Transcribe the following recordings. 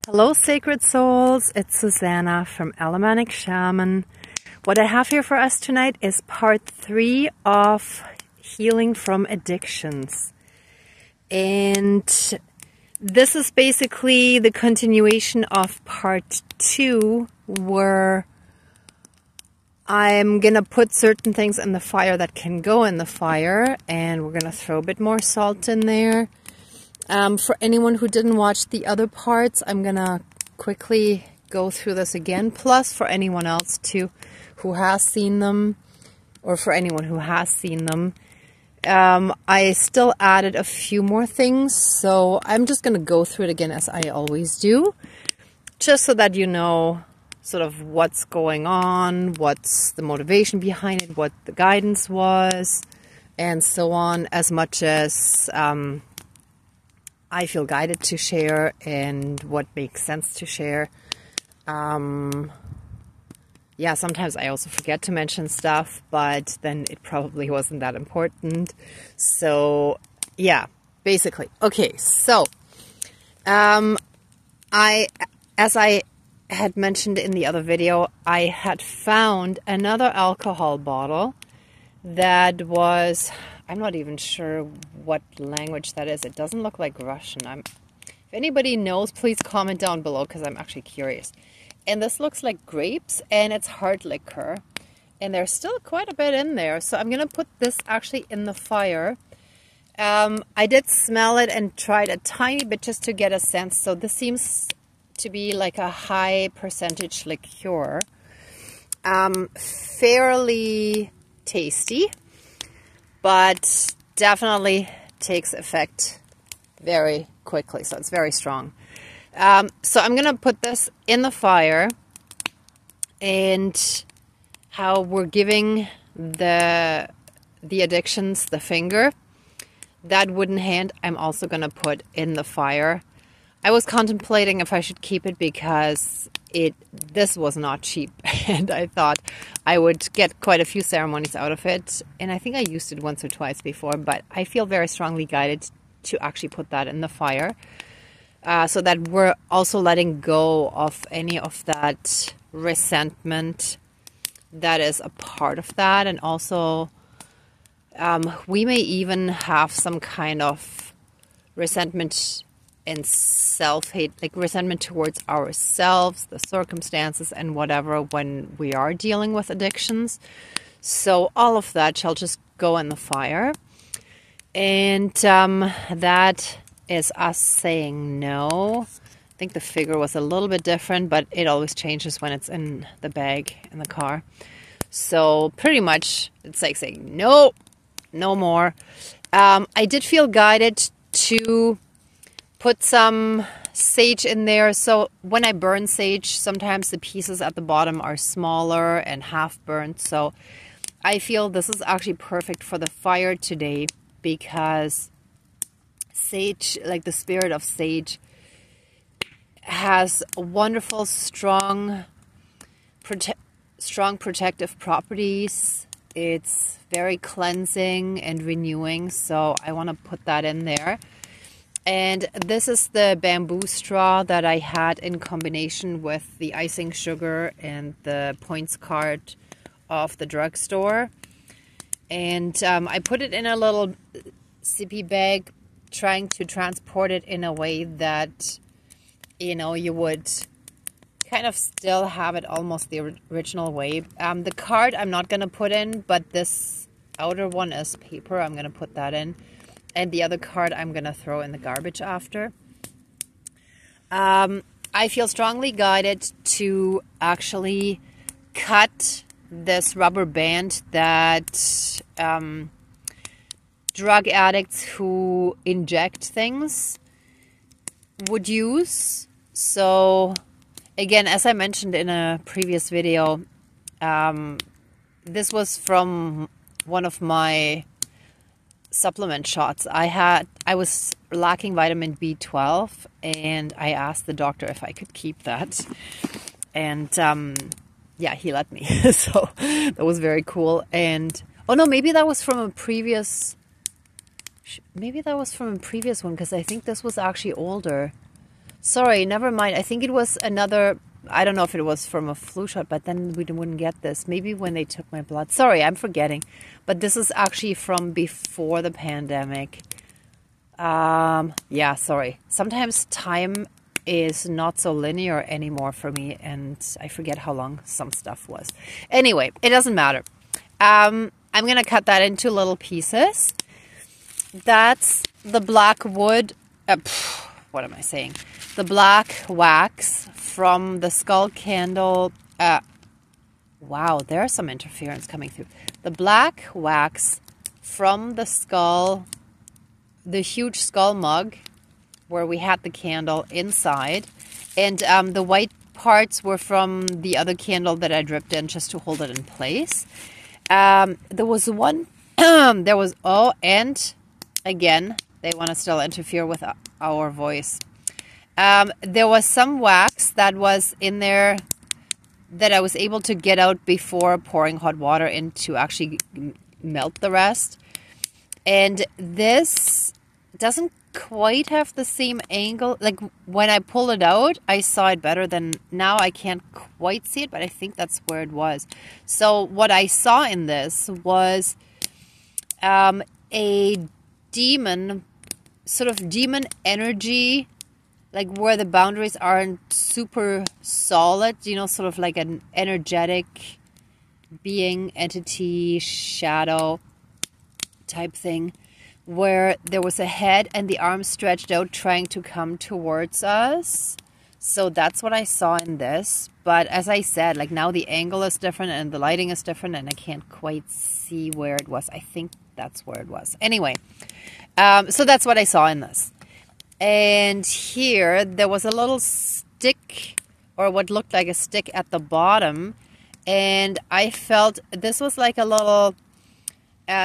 Hello, sacred souls. It's Susanna from Alamanic Shaman. What I have here for us tonight is part 3 of healing from addictions. And this is basically the continuation of part 2, where I'm going to put certain things in the fire that can go in the fire, and we're going to throw a bit more salt in there. For anyone who didn't watch the other parts, I'm going to quickly go through this again. Plus, for anyone else too who has seen them, or for anyone who has seen them, I still added a few more things. So I'm just going to go through it again as I always do, just so that you know sort of what's going on, what's the motivation behind it, what the guidance was, and so on, as much as I feel guided to share and what makes sense to share. Yeah, sometimes I also forget to mention stuff, but then it probably wasn't that important. So yeah, basically. Okay, so as I had mentioned in the other video, I had found another alcohol bottle that was, I'm not even sure what language that is. It doesn't look like Russian. If anybody knows, please comment down below, because I'm actually curious. And this looks like grapes, and it's hard liquor. And there's still quite a bit in there. So I'm going to put this actually in the fire. I did smell it and tried a tiny bit just to get a sense. So this seems to be like a high percentage liqueur. Fairly tasty, but definitely takes effect very quickly. So it's very strong. So I'm going to put this in the fire, and how we're giving the addictions the finger, that wooden hand I'm also going to put in the fire. I was contemplating if I should keep it, because this was not cheap, and I thought I would get quite a few ceremonies out of it. And I think I used it once or twice before, but I feel very strongly guided to actually put that in the fire, so that we're also letting go of any of that resentment that is a part of that. And also we may even have some kind of resentment and self-hate, like resentment towards ourselves, the circumstances, and whatever, when we are dealing with addictions. So all of that shall just go in the fire. And that is us saying no. I think the figure was a little bit different, but it always changes when it's in the bag in the car. So pretty much it's like saying no, no more. I did feel guided to put some sage in there. So when I burn sage, sometimes the pieces at the bottom are smaller and half burnt. So I feel this is actually perfect for the fire today, because sage, like the spirit of sage, has wonderful, strong protective properties. It's very cleansing and renewing. So I want to put that in there. And this is the bamboo straw that I had in combination with the icing sugar and the points card of the drugstore. And I put it in a little sippy bag, trying to transport it in a way that, you know, you would kind of still have it almost the original way. The card I'm not going to put in, but this outer one is paper. I'm going to put that in. And the other card I'm going to throw in the garbage after. I feel strongly guided to actually cut this rubber band that drug addicts who inject things would use. So again, as I mentioned in a previous video, this was from one of my supplement shots. I was lacking vitamin B12, and I asked the doctor if I could keep that, and yeah, he let me. So that was very cool. And oh no, maybe that was from a previous one, because I think this was actually older. Sorry, never mind. I think it was another, I don't know if it was from a flu shot, but then we wouldn't get this. Maybe when they took my blood. Sorry, I'm forgetting. But this is actually from before the pandemic. Yeah, sorry. Sometimes time is not so linear anymore for me, and I forget how long some stuff was. Anyway, it doesn't matter. I'm going to cut that into little pieces. That's the black wood. What am I saying? The black wax from the skull candle. Wow, there's some interference coming through. The black wax from the skull, the huge skull mug where we had the candle inside. And the white parts were from the other candle that I dripped in just to hold it in place. There was one, and again, they want to still interfere with our voice. There was some wax that was in there that I was able to get out before pouring hot water in to actually melt the rest. And this doesn't quite have the same angle. Like when I pull it out, I saw it better than now. I can't quite see it, but I think that's where it was. So what I saw in this was a demon, sort of demon energy, like where the boundaries aren't super solid, you know, sort of like an energetic being, entity, shadow type thing, where there was a head and the arms stretched out trying to come towards us. So that's what I saw in this. But as I said, like now the angle is different and the lighting is different and I can't quite see where it was. I think that's where it was. Anyway, so that's what I saw in this. And here there was a little stick, or what looked like a stick at the bottom. And I felt this was like a little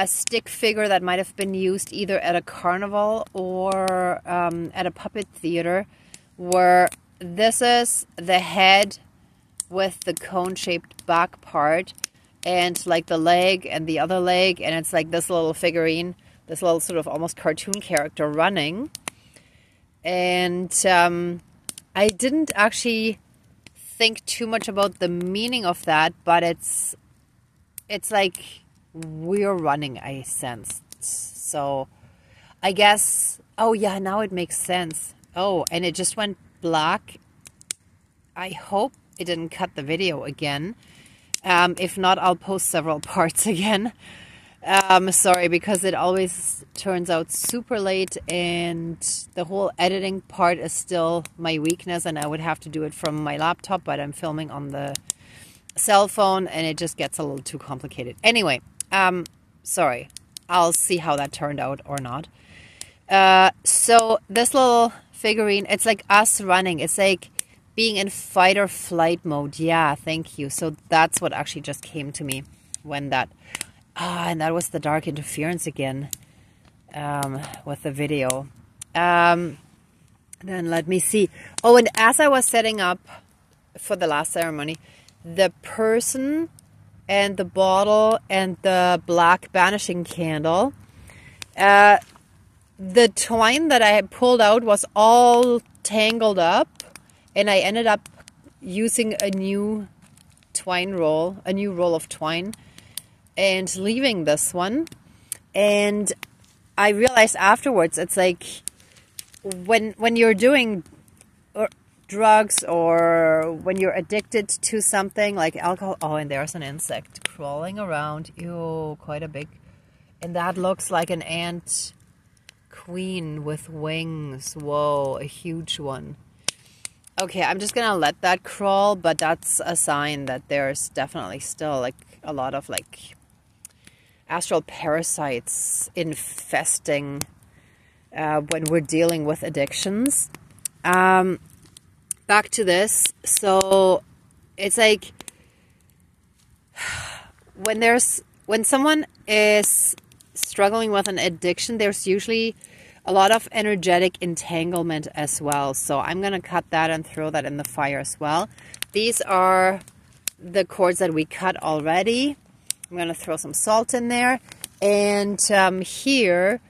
stick figure that might have been used either at a carnival or at a puppet theater, where this is the head with the cone-shaped back part and like the leg and the other leg, and it's like this little figurine, this little sort of almost cartoon character running. And I didn't actually think too much about the meaning of that, but it's like we're running, I sensed. So I guess, oh yeah, now it makes sense. Oh, and it just went black. I hope it didn't cut the video again. If not, I'll post several parts again. Sorry, because it always turns out super late and the whole editing part is still my weakness, and I would have to do it from my laptop, but I'm filming on the cell phone and it just gets a little too complicated. Anyway, sorry. I'll see how that turned out or not. So this little figurine, it's like us running. It's like being in fight or flight mode. Yeah, thank you. So that's what actually just came to me when that... and that was the dark interference again with the video. Then let me see. Oh, and as I was setting up for the last ceremony, the person and the bottle and the black banishing candle, the twine that I had pulled out was all tangled up, and I ended up using a new twine roll, a new roll of twine, and leaving this one. And I realized afterwards, it's like when you're doing drugs or when you're addicted to something like alcohol. Oh, and there's an insect crawling around. Ew, quite a big. And that looks like an ant queen with wings. Whoa, a huge one. Okay, I'm just gonna let that crawl, but that's a sign that there's definitely still like a lot of like astral parasites infesting when we're dealing with addictions. Back to this. So it's like when someone is struggling with an addiction, there's usually a lot of energetic entanglement as well. So I'm going to cut that and throw that in the fire as well. These are the cords that we cut already. I'm going to throw some salt in there. And here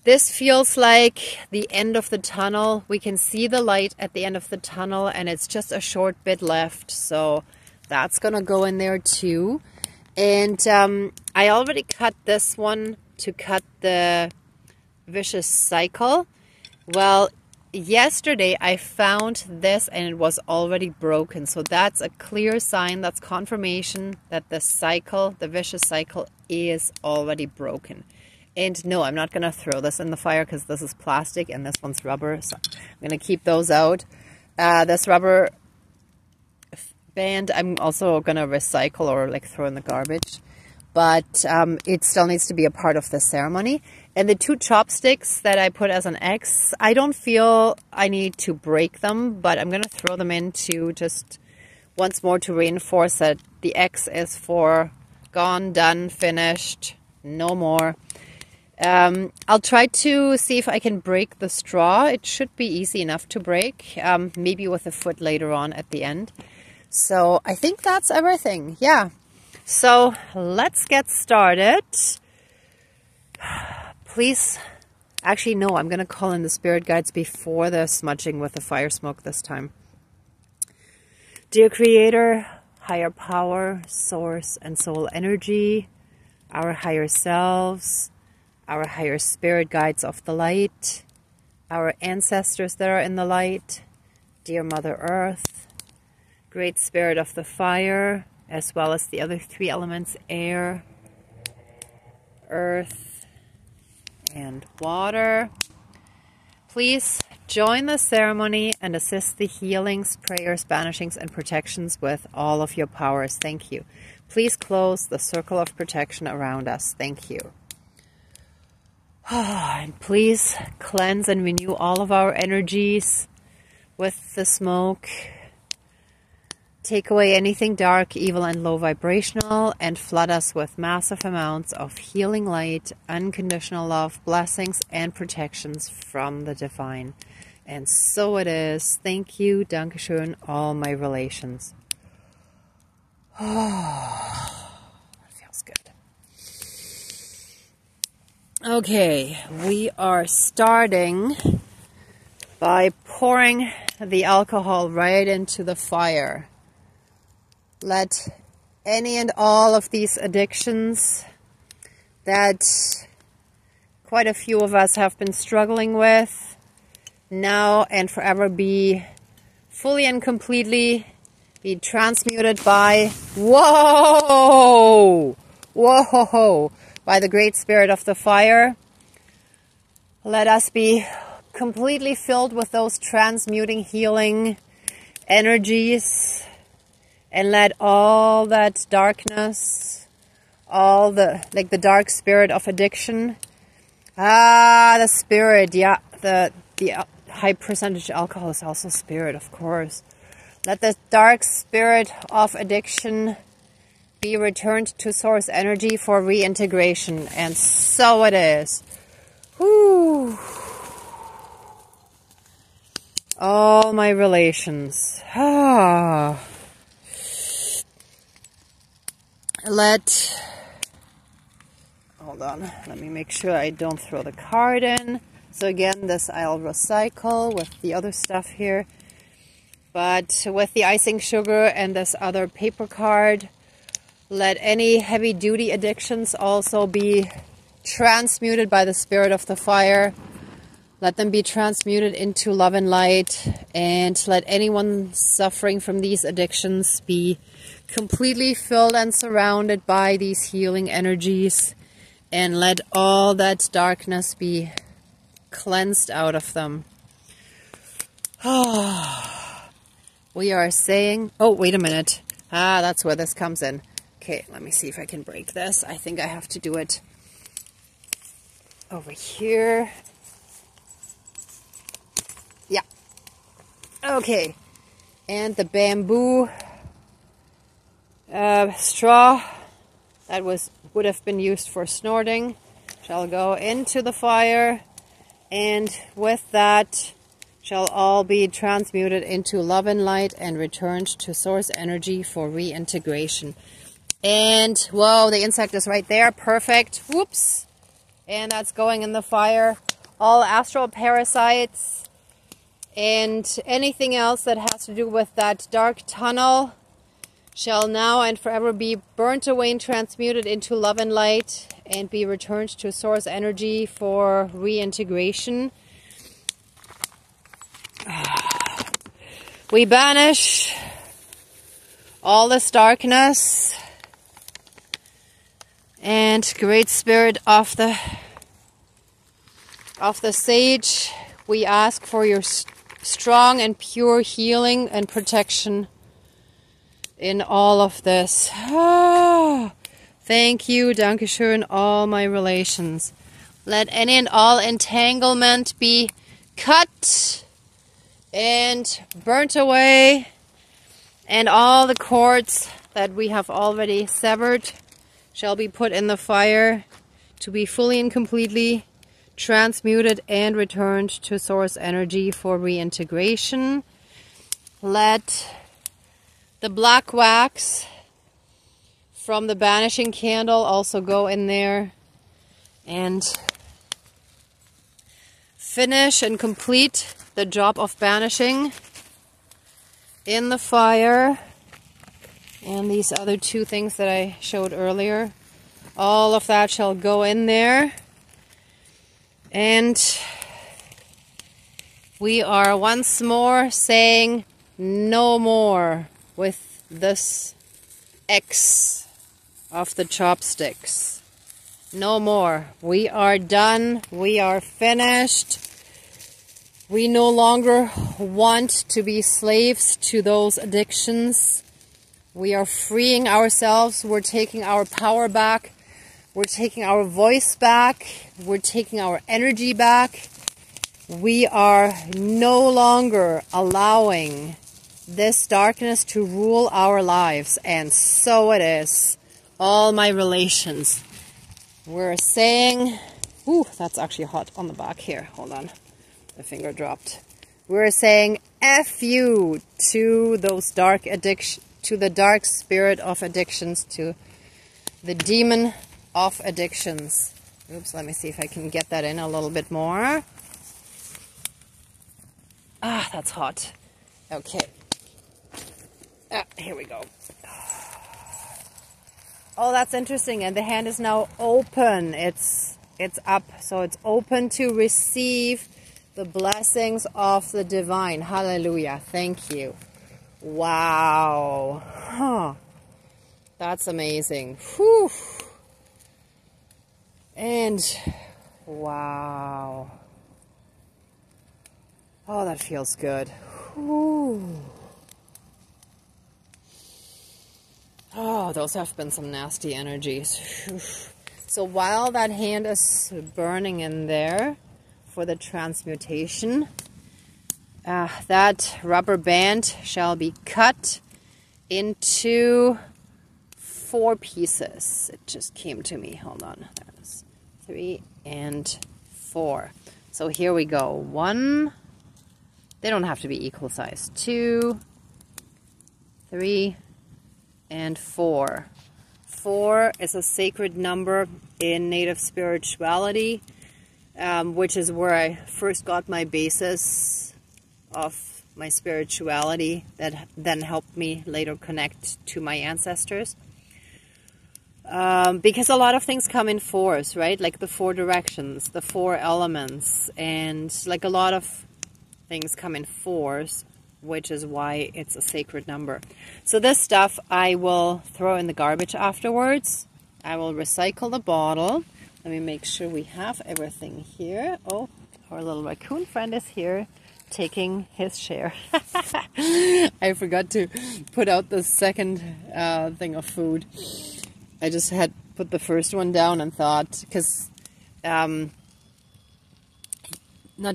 This feels like the end of the tunnel. We can see the light at the end of the tunnel, and it's just a short bit left. So that's going to go in there too. And I already cut this one to cut the vicious cycle. Well, yesterday I found this and it was already broken. So that's a clear sign, that's confirmation that the cycle, the vicious cycle, is already broken. And no, I'm not going to throw this in the fire because this is plastic and this one's rubber. So I'm going to keep those out. This rubber band I'm also going to recycle or like throw in the garbage. But it still needs to be a part of the ceremony. And the 2 chopsticks that I put as an X, I don't feel I need to break them, but I'm going to throw them in to just once more to reinforce that the X is for gone, done, finished, no more. I'll try to see if I can break the straw. It should be easy enough to break, maybe with a foot later on at the end. So I think that's everything. Yeah. So let's get started. Please, actually no, I'm going to call in the spirit guides before the smudging with the fire smoke this time. Dear Creator, higher power, source and soul energy, our higher selves, our higher spirit guides of the light, our ancestors that are in the light, dear Mother Earth, Great Spirit of the fire, as well as the other 3 elements, air, earth, and water. Please join the ceremony and assist the healings, prayers, banishings, and protections with all of your powers. Thank you. Please close the circle of protection around us. Thank you. And please cleanse and renew all of our energies with the smoke. Take away anything dark, evil, and low vibrational, and flood us with massive amounts of healing light, unconditional love, blessings, and protections from the divine. And so it is. Thank you, Dankeschön, all my relations. Oh, that feels good. Okay, we are starting by pouring the alcohol right into the fire. Let any and all of these addictions that quite a few of us have been struggling with now and forever be fully and completely be transmuted by, whoa, by the Great Spirit of the fire. Let us be completely filled with those transmuting, healing energies. And let all that darkness, all the, like the dark spirit of addiction, the spirit, yeah, the high percentage alcohol is also spirit, of course. Let the dark spirit of addiction be returned to source energy for reintegration. And so it is. Whew. All my relations. Hold on, let me make sure I don't throw the card in. So again, this I'll recycle with the other stuff here. But with the icing sugar and this other paper card, let any heavy duty addictions also be transmuted by the Spirit of the fire. Let them be transmuted into love and light, and let anyone suffering from these addictions be completely filled and surrounded by these healing energies, and let all that darkness be cleansed out of them. We are saying, oh, wait a minute. That's where this comes in. Okay, let me see if I can break this. I think I have to do it over here. Yeah. Okay. And the bamboo straw that would have been used for snorting shall go into the fire, and with that shall all be transmuted into love and light and returned to source energy for reintegration. And whoa, the insect is right there. Perfect. Whoops. And that's going in the fire. all astral parasites and anything else that has to do with that dark tunnel shall now and forever be burnt away and transmuted into love and light and be returned to source energy for reintegration. We banish all this darkness, and Great Spirit of the Sage, we ask for your strong and pure healing and protection in all of this. Thank you, Dankeschön, all my relations. Let any and all entanglement be cut and burnt away, and all the cords that we have already severed shall be put in the fire to be fully and completely transmuted and returned to source energy for reintegration. Let the black wax from the banishing candle also go in there and finish and complete the job of banishing in the fire. And these other two things that I showed earlier, all of that shall go in there. And we are once more saying no more with this X of the chopsticks. No more. We are done. We are finished. We no longer want to be slaves to those addictions. We are freeing ourselves. We're taking our power back. We're taking our voice back. We're taking our energy back. We are no longer allowing this darkness to rule our lives. And so it is. All my relations. We're saying... Ooh, that's actually hot on the back here. Hold on. The finger dropped. We're saying F you to those dark addictions, to the dark spirit of addictions, to the demon of addictions. Oops, let me see if I can get that in a little bit more. Ah, that's hot. Okay. Here we go. Oh, that's interesting. And the hand is now open. It's up. So it's open to receive the blessings of the divine. Hallelujah. Thank you. Wow. Huh. That's amazing. Whew. And wow. Oh, that feels good. Whew. Oh, those have been some nasty energies. Whew. So while that hand is burning in there for the transmutation, that rubber band shall be cut into 4 pieces. It just came to me. Hold on. There's 3 and 4. So here we go. 1. They don't have to be equal size. 2, 3, and 4. 4 is a sacred number in Native spirituality, which is where I first got my basis of my spirituality that then helped me later connect to my ancestors. Because a lot of things come in 4s, right? Like the 4 directions, the 4 elements, and like a lot of things come in 4s, which is why it's a sacred number. So this stuff I will throw in the garbage afterwards. I will recycle the bottle. Let me make sure we have everything here. Oh, our little raccoon friend is here, taking his share. I forgot to put out the second thing of food. I just had put the first one down and thought, because not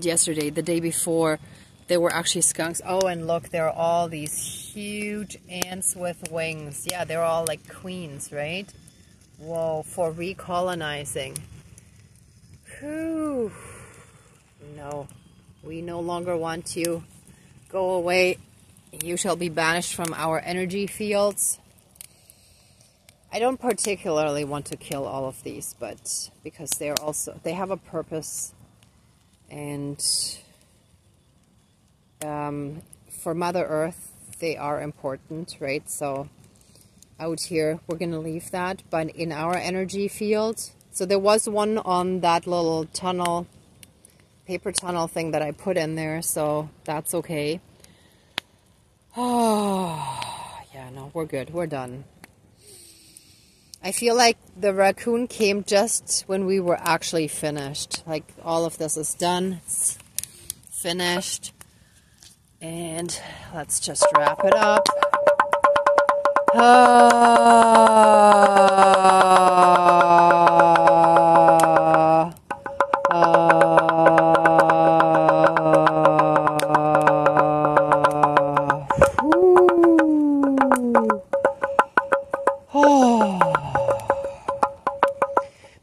yesterday, the day before, there were actually skunks. Oh, and look, there are all these huge ants with wings. Yeah, they're all like queens, right? Whoa, for recolonizing. Whew. No. We no longer want you. Go away. You shall be banished from our energy fields. I don't particularly want to kill all of these, but because they have a purpose And for Mother Earth, they are important, right? So out here, we're going to leave that. But in our energy field, so there was one on that little tunnel, paper tunnel thing that I put in there, so that's okay. Oh, yeah, no, we're good. We're done. I feel like the raccoon came just when we were actually finished. Like, all of this is done. It's finished. And let's just wrap it up.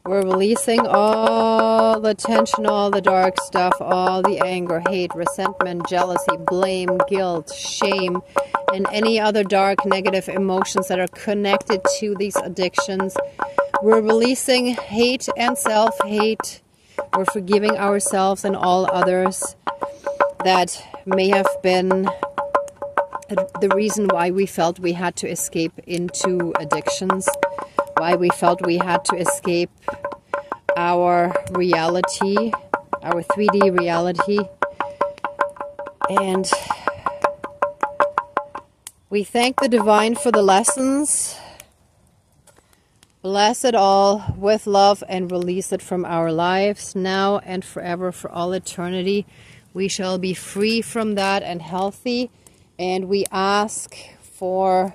We're releasing all the tension, all the dark stuff, all the anger, hate, resentment, jealousy, blame, guilt, shame, and any other dark negative emotions that are connected to these addictions. We're releasing hate and self-hate. We're forgiving ourselves and all others that may have been the reason why we felt we had to escape into addictions, why we felt we had to escape our reality, our 3D reality. And we thank the divine for the lessons. Bless it all with love and release it from our lives now and forever, for all eternity. We shall be free from that and healthy. And we ask for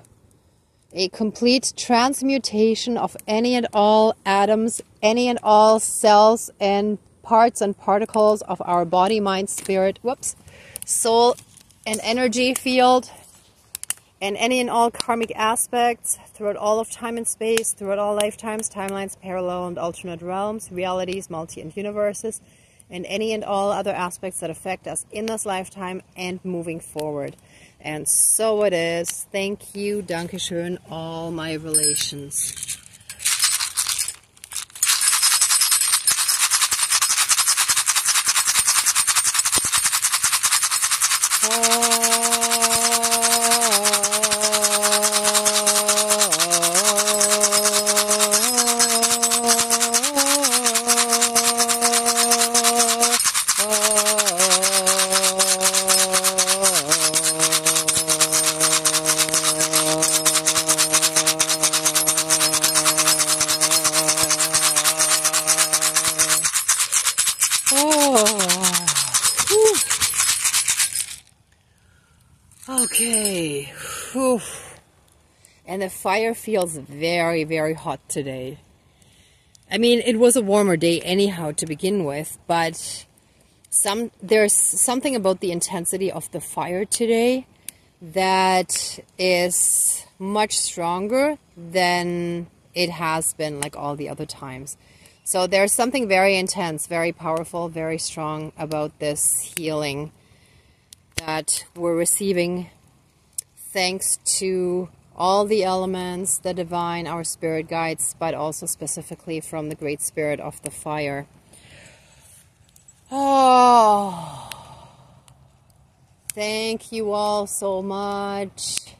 a complete transmutation of any and all atoms, any and all cells and parts and particles of our body, mind, spirit, soul and energy field, and any and all karmic aspects throughout all of time and space, throughout all lifetimes, timelines, parallel and alternate realms, realities, multi and universes, and any and all other aspects that affect us in this lifetime and moving forward. And so it is. Thank you, Dankeschön, all my relations. Okay. Whew. And the fire feels very, very hot today. I mean, it was a warmer day anyhow to begin with, but there's something about the intensity of the fire today that is much stronger than it has been like all the other times. So there's something very intense, very powerful, very strong about this healing that we're receiving, thanks to all the elements, the divine, our spirit guides, but also specifically from the great spirit of the fire. Oh, thank you all so much.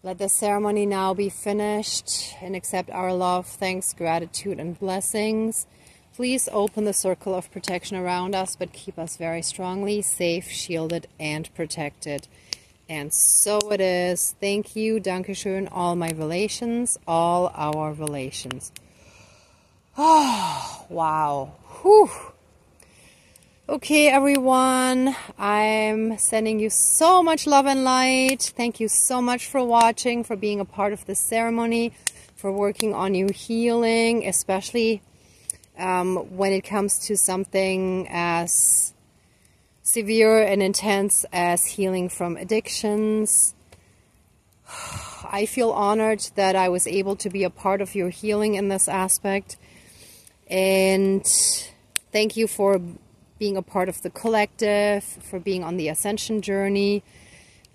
Let the ceremony now be finished, and accept our love, thanks, gratitude, and blessings. Please open the circle of protection around us, but keep us very strongly safe, shielded, and protected. And so it is. Thank you, Dankeschön, all my relations, all our relations. Oh, wow. Whew. Okay, everyone, I'm sending you so much love and light. Thank you so much for watching, for being a part of this ceremony, for working on your healing, especially when it comes to something as severe and intense as healing from addictions. I feel honored that I was able to be a part of your healing in this aspect. And thank you for being a part of the collective, for being on the ascension journey.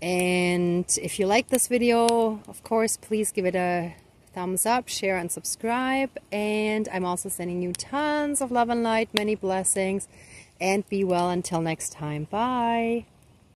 And if you like this video, of course, please give it a thumbs up, share, and subscribe. And I'm also sending you tons of love and light, many blessings. and be well until next time. Bye.